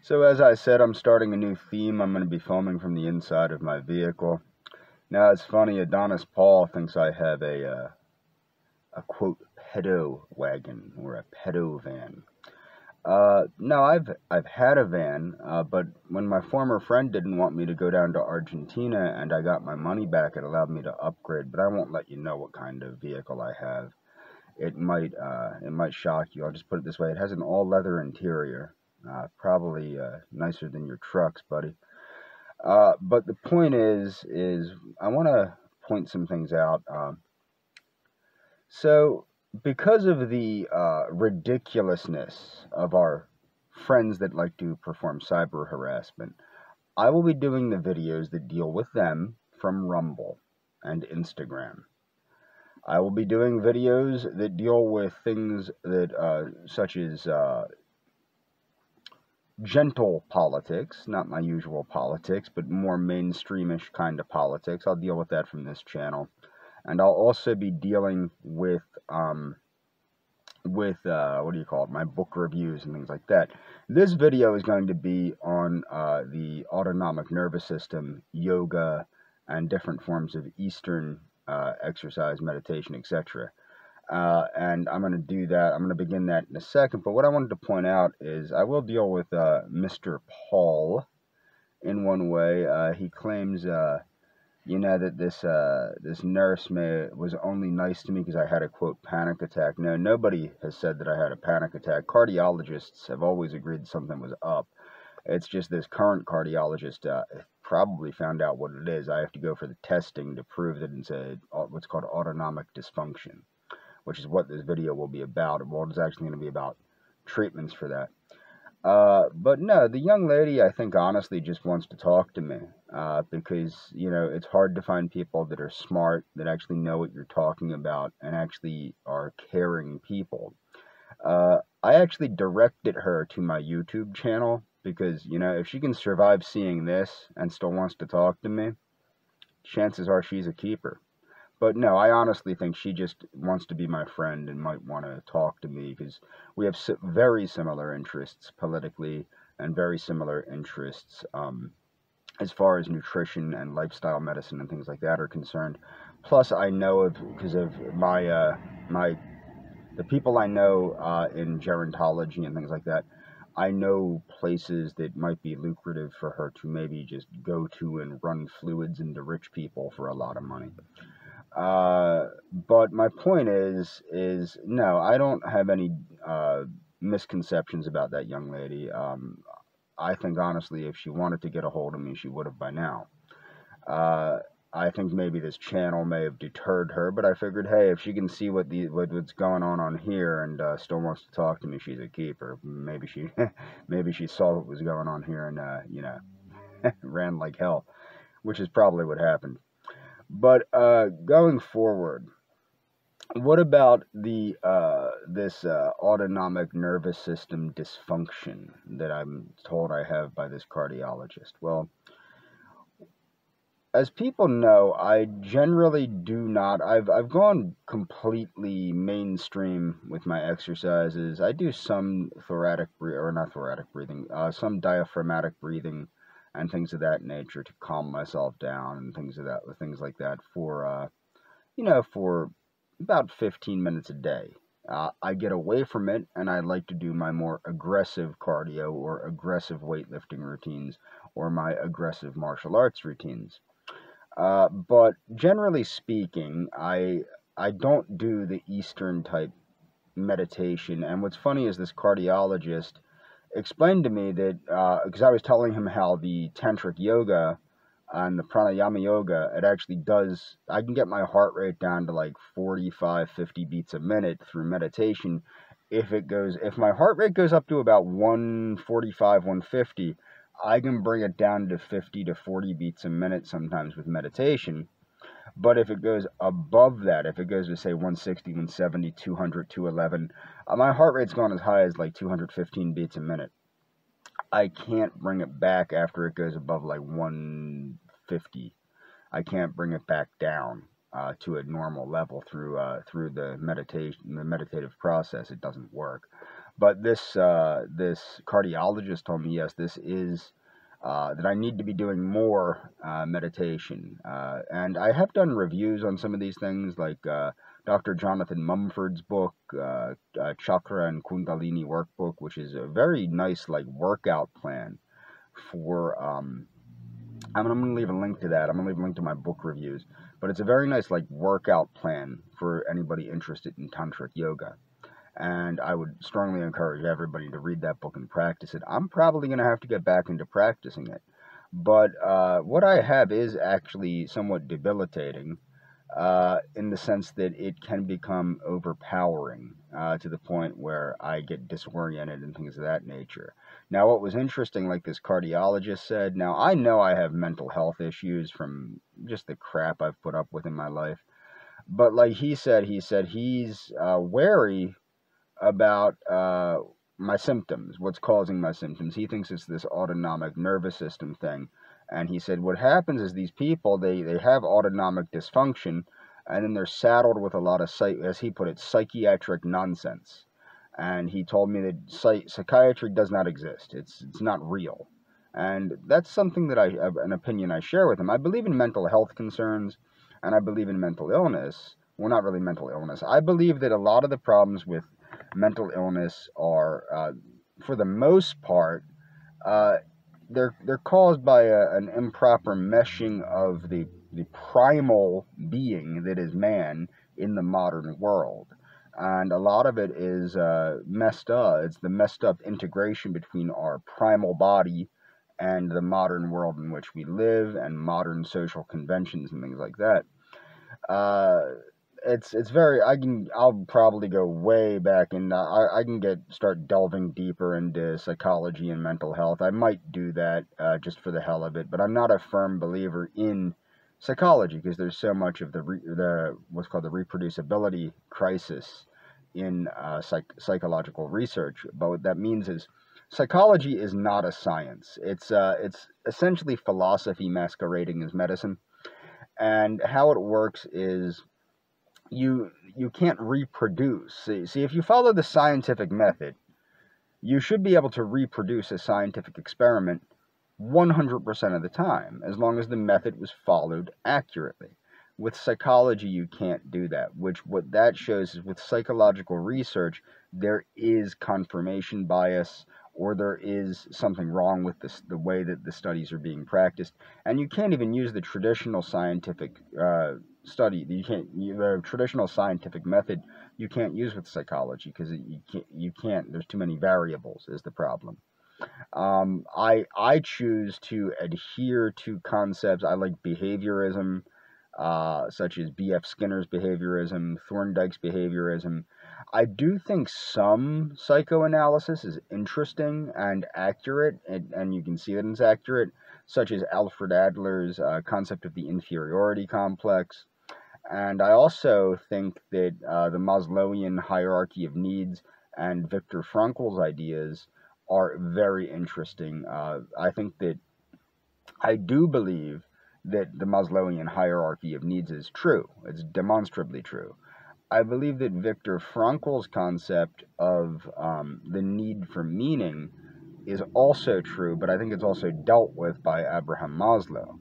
So as I said, I'm starting a new theme. I'm going to be filming from the inside of my vehicle. Now, it's funny, Adonis Paul thinks I have a quote, pedo wagon, or a pedo van. No, I've had a van, but when my former friend didn't want me to go down to Argentina and I got my money back, it allowed me to upgrade, but I won't let you know what kind of vehicle I have. It might shock you. I'll just put it this way. It has an all-leather interior. Probably nicer than your trucks, buddy. But the point is I want to point some things out. So, because of the ridiculousness of our friends that like to perform cyber harassment, I will be doing the videos that deal with them from Rumble and Instagram. I will be doing videos that deal with things that, such as gentle politics, not my usual politics, but more mainstreamish kind of politics. I'll deal with that from this channel. And I'll also be dealing with what do you call it, my book reviews and things like that. This video is going to be on the autonomic nervous system, yoga, and different forms of Eastern exercise, meditation, etc. And I'm going to do that. I'm going to begin that in a second. But what I wanted to point out is I will deal with Mr. Paul in one way. He claims, that this nurse was only nice to me because I had a, quote, panic attack. No, nobody has said that I had a panic attack. Cardiologists have always agreed something was up. It's just this current cardiologist probably found out what it is. I have to go for the testing to prove that it's what's called autonomic dysfunction, which is what this video will be about. Well, it's actually going to be about treatments for that. But no, the young lady, I think, honestly just wants to talk to me, because, it's hard to find people that are smart, that actually know what you're talking about, and actually are caring people. I actually directed her to my YouTube channel, because, if she can survive seeing this and still wants to talk to me, chances are she's a keeper. But no, I honestly think she just wants to be my friend and might want to talk to me because we have very similar interests politically and very similar interests as far as nutrition and lifestyle medicine and things like that are concerned. Plus, I know because of the people I know in gerontology and things like that, I know places that might be lucrative for her to maybe just go to and run fluids into rich people for a lot of money. But my point is no, I don't have any misconceptions about that young lady. I think honestly, if she wanted to get a hold of me, she would have by now. I think maybe this channel may have deterred her, but I figured, hey, if she can see what's going on here and still wants to talk to me, she's a keeper. Maybe she maybe she saw what was going on here and ran like hell, which is probably what happened. But going forward, what about the this autonomic nervous system dysfunction that I'm told I have by this cardiologist? Well, as people know, I generally do not. I've gone completely mainstream with my exercises. I do some some diaphragmatic breathing and things of that nature to calm myself down and things like that for for about 15 minutes a day. I get away from it and I like to do my more aggressive cardio or aggressive weightlifting routines or my aggressive martial arts routines. But generally speaking, I don't do the Eastern type meditation. And what's funny is this cardiologist explained to me that, because I was telling him how the tantric yoga and the pranayama yoga, it actually does, I can get my heart rate down to like 45, 50 beats a minute through meditation. If my heart rate goes up to about 145, 150, I can bring it down to 50 to 40 beats a minute sometimes with meditation. But if it goes above that, if it goes to say 160, 170, 200, 211, my heart rate's gone as high as like 215 beats a minute. I can't bring it back after it goes above like 150. I can't bring it back down to a normal level through the meditative process. It doesn't work. But this cardiologist told me, yes, this is that I need to be doing more meditation. And I have done reviews on some of these things, like Dr. Jonathan Mumford's book, Chakra and Kundalini Workbook, which is a very nice like workout plan for. I'm going to leave a link to that. I'm going to leave a link to my book reviews, but it's a very nice like workout plan for anybody interested in tantric yoga. And I would strongly encourage everybody to read that book and practice it. I'm probably going to have to get back into practicing it. But what I have is actually somewhat debilitating in the sense that it can become overpowering to the point where I get disoriented and things of that nature. Now, what was interesting, like this cardiologist said, now I know I have mental health issues from just the crap I've put up with in my life. But like he said he's wary about my symptoms, what's causing my symptoms. He thinks it's this autonomic nervous system thing. And he said what happens is these people, they have autonomic dysfunction, and then they're saddled with a lot of, as he put it, psychiatric nonsense. And he told me that psychiatry does not exist. It's not real. And that's something that an opinion I share with him. I believe in mental health concerns, and I believe in mental illness. Well, not really mental illness. I believe that a lot of the problems with mental illness are, for the most part, they're caused by an improper meshing of the primal being that is man in the modern world. And a lot of it is messed up. It's the messed up integration between our primal body and the modern world in which we live, and modern social conventions and things like that. It's very, I'll probably go way back, and I can start delving deeper into psychology and mental health. I might do that just for the hell of it, but I'm not a firm believer in psychology, because there's so much of the what's called the reproducibility crisis in psychological research. But what that means is psychology is not a science. It's essentially philosophy masquerading as medicine. And how it works is you can't reproduce. See, if you follow the scientific method, you should be able to reproduce a scientific experiment 100% of the time, as long as the method was followed accurately. With psychology, you can't do that, what that shows is with psychological research, there is confirmation bias, or there is something wrong with the way that the studies are being practiced. And you can't even use the traditional scientific study. The traditional scientific method you can't use with psychology, because you can't. There's too many variables is the problem. I choose to adhere to concepts. I like behaviorism, such as B.F. Skinner's behaviorism, Thorndike's behaviorism. I do think some psychoanalysis is interesting and accurate, and you can see that it's accurate, such as Alfred Adler's concept of the inferiority complex. And I also think that the Maslowian hierarchy of needs and Viktor Frankl's ideas are very interesting. I do believe that the Maslowian hierarchy of needs is true. It's demonstrably true. I believe that Viktor Frankl's concept of the need for meaning is also true, but I think it's also dealt with by Abraham Maslow.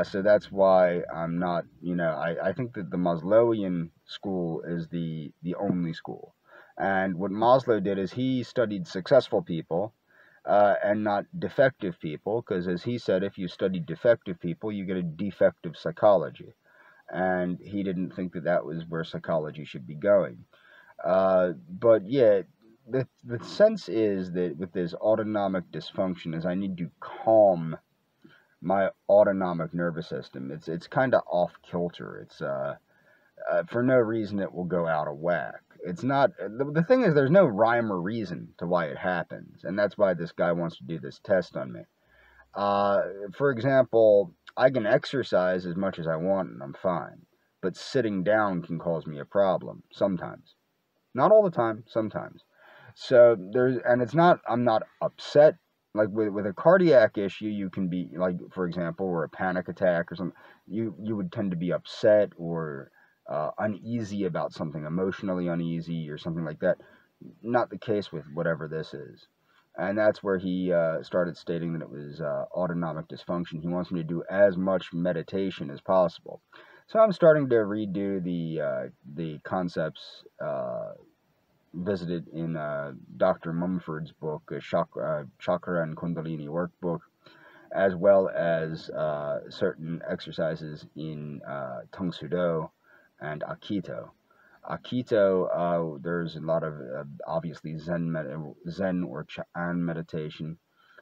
So that's why I'm not, I think that the Maslowian school is the only school. And what Maslow did is he studied successful people and not defective people, because as he said, if you study defective people, you get a defective psychology. And he didn't think that that was where psychology should be going. But yeah, the sense is that with this autonomic dysfunction is I need to calm my autonomic nervous system. It's kind of off kilter. It's for no reason it will go out of whack. It's not, the thing is, there's no rhyme or reason to why it happens, and that's why this guy wants to do this test on me. For example, I can exercise as much as I want and I'm fine, but sitting down can cause me a problem sometimes. Not all the time, sometimes. So it's not, I'm not upset. Like with a cardiac issue, you can be, like, for example, or a panic attack or something, you would tend to be upset or uneasy about something, emotionally uneasy or something like that. not the case with whatever this is. And that's where he started stating that it was autonomic dysfunction. He wants me to do as much meditation as possible. So I'm starting to redo the concepts visited in Dr. Mumford's book, Chakra and Kundalini Workbook, as well as certain exercises in Tong Sudo and Akito. Akito, there's a lot of obviously Zen or Chan meditation,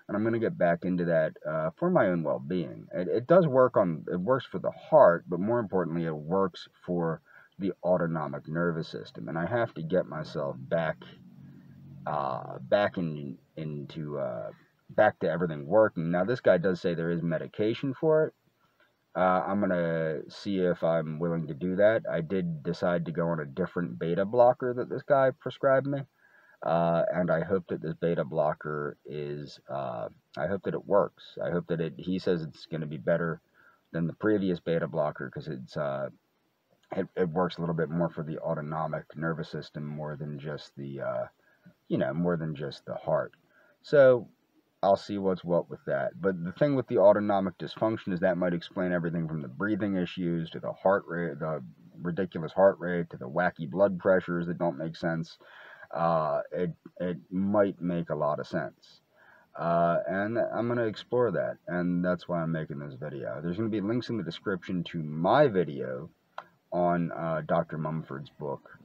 and I'm going to get back into that for my own well-being. It does work it works for the heart, but more importantly, it works for the autonomic nervous system, and I have to get myself back back to everything working. Now, this guy does say there is medication for it. I'm going to see if I'm willing to do that. I did decide to go on a different beta blocker that this guy prescribed me. And I hope that this beta blocker is, I hope that it works. I hope that he says it's going to be better than the previous beta blocker because it works a little bit more for the autonomic nervous system more than just the, more than just the heart. So I'll see what's what with that. But the thing with the autonomic dysfunction is that might explain everything from the breathing issues to the heart rate, the ridiculous heart rate, to the wacky blood pressures that don't make sense. It might make a lot of sense. And I'm going to explore that, and that's why I'm making this video. There's going to be links in the description to my video on Dr. Mumford's book,